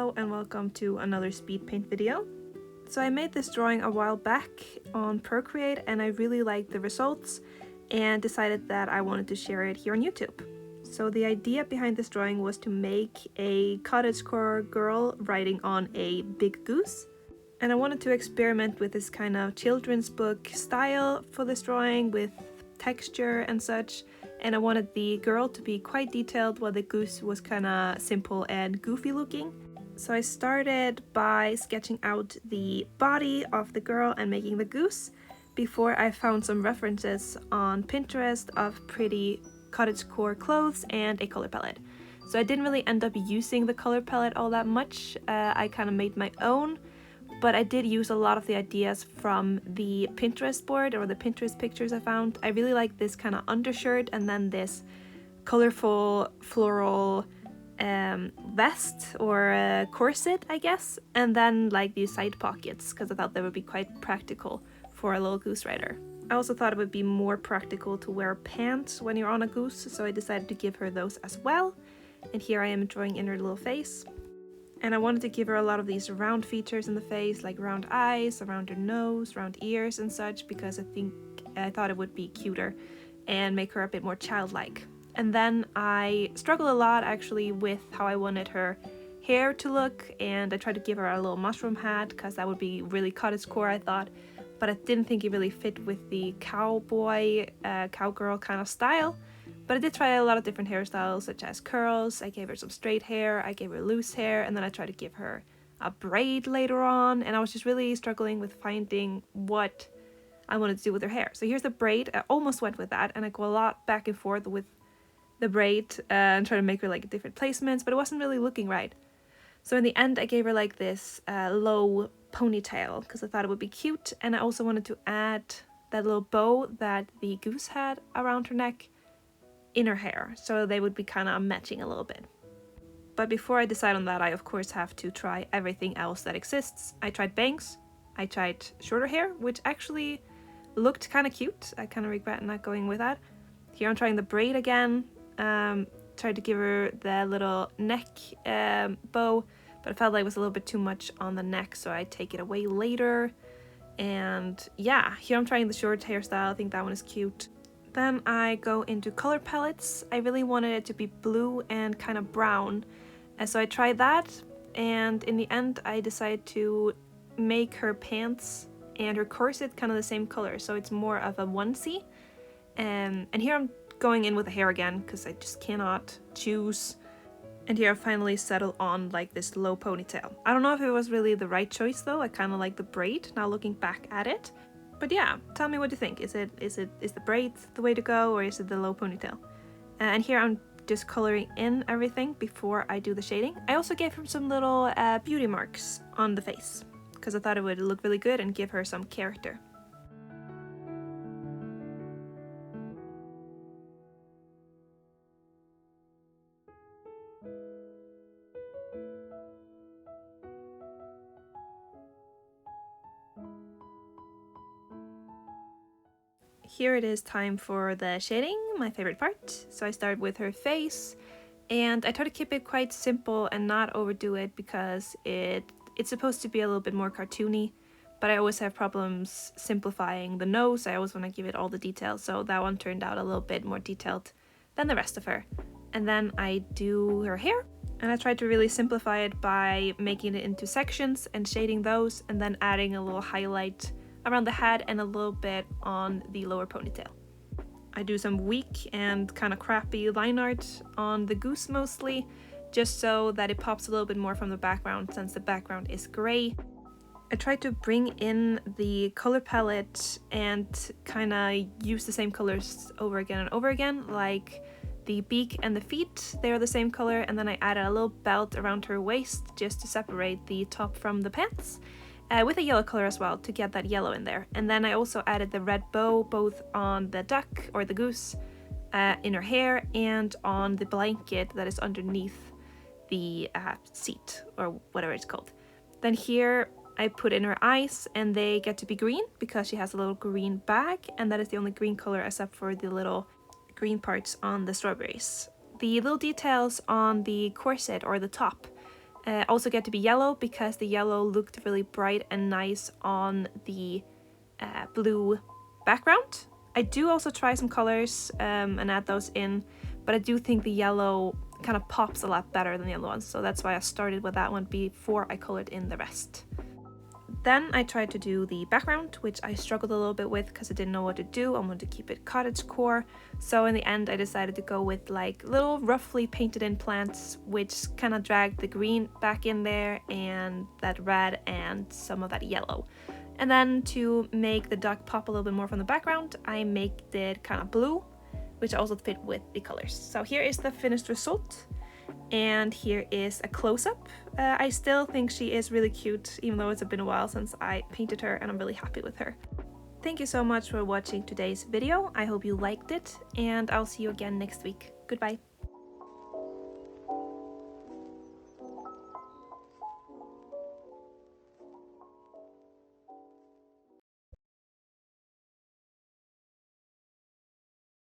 Hello and welcome to another Speedpaint video. So I made this drawing a while back on Procreate and I really liked the results and decided that I wanted to share it here on YouTube. So the idea behind this drawing was to make a cottagecore girl riding on a big goose. And I wanted to experiment with this kind of children's book style for this drawing with texture and such. And I wanted the girl to be quite detailed while the goose was kind of simple and goofy looking. So I started by sketching out the body of the girl and making the goose before I found some references on Pinterest of pretty cottagecore clothes and a color palette. So I didn't really end up using the color palette all that much. I kind of made my own. But I did use a lot of the ideas from the Pinterest board or the Pinterest pictures I found. I really like this kind of undershirt and then this colorful floral vest or corset, I guess. And then like these side pockets because I thought they would be quite practical for a little goose rider. I also thought it would be more practical to wear pants when you're on a goose, so I decided to give her those as well. And here I am drawing in her little face. And I wanted to give her a lot of these round features in the face, like round eyes, around her nose, round ears and such, because I thought it would be cuter and make her a bit more childlike. And then I struggled a lot actually with how I wanted her hair to look, and I tried to give her a little mushroom hat because that would be really cottagecore, I thought, but I didn't think it really fit with the cowboy, cowgirl kind of style. But I did try a lot of different hairstyles, such as curls. I gave her some straight hair, I gave her loose hair, and then I tried to give her a braid later on. And I was just really struggling with finding what I wanted to do with her hair. So here's the braid. I almost went with that, and I go a lot back and forth with the braid and try to make her like different placements, but it wasn't really looking right. So in the end, I gave her like this low ponytail because I thought it would be cute. And I also wanted to add that little bow that the goose had around her neck in her hair, so they would be kind of matching a little bit. But before I decide on that, I of course have to try everything else that exists. I tried bangs, I tried shorter hair, which actually looked kind of cute. I kind of regret not going with that. Here I'm trying the braid again, tried to give her the little neck bow, but I felt like it was a little bit too much on the neck, so I take it away later. And yeah, here I'm trying the short hairstyle. I think that one is cute. Then I go into color palettes. I really wanted it to be blue and kind of brown, and so I tried that, and in the end I decided to make her pants and her corset kind of the same color, so it's more of a onesie. And here I'm going in with the hair again because I just cannot choose. And here I finally settled on like this low ponytail. I don't know if it was really the right choice though. I kind of like the braid now looking back at it. But yeah, tell me what you think. Is the braid the way to go, or is it the low ponytail? And here I'm just coloring in everything before I do the shading. I also gave her some little beauty marks on the face because I thought it would look really good and give her some character. Here it is time for the shading, my favorite part. So I start with her face, and I try to keep it quite simple and not overdo it because it's supposed to be a little bit more cartoony, but I always have problems simplifying the nose. I always want to give it all the details, so that one turned out a little bit more detailed than the rest of her. And then I do her hair, and I tried to really simplify it by making it into sections and shading those, and then adding a little highlight around the head and a little bit on the lower ponytail. I do some weak and kind of crappy line art on the goose mostly, just so that it pops a little bit more from the background since the background is gray. I tried to bring in the color palette and kind of use the same colors over again and over again, like the beak and the feet, they are the same color, and then I added a little belt around her waist just to separate the top from the pants. With a yellow color as well to get that yellow in there. And then I also added the red bow both on the duck or the goose in her hair and on the blanket that is underneath the seat or whatever it's called. Then here I put in her eyes, and they get to be green because she has a little green bag, and that is the only green color except for the little green parts on the strawberries. The little details on the corset or the top Also get to be yellow because the yellow looked really bright and nice on the blue background. I do also try some colors and add those in, but I do think the yellow kind of pops a lot better than the other ones, so that's why I started with that one before I colored in the rest. Then I tried to do the background, which I struggled a little bit with because I didn't know what to do. I wanted to keep it cottagecore, so in the end I decided to go with like little roughly painted in plants, which kind of dragged the green back in there and that red and some of that yellow. And then to make the duck pop a little bit more from the background, I made it kind of blue, which also fit with the colors. So here is the finished result. And here is a close-up. I still think she is really cute, even though it's been a while since I painted her, and I'm really happy with her. Thank you so much for watching today's video. I hope you liked it, and I'll see you again next week. Goodbye.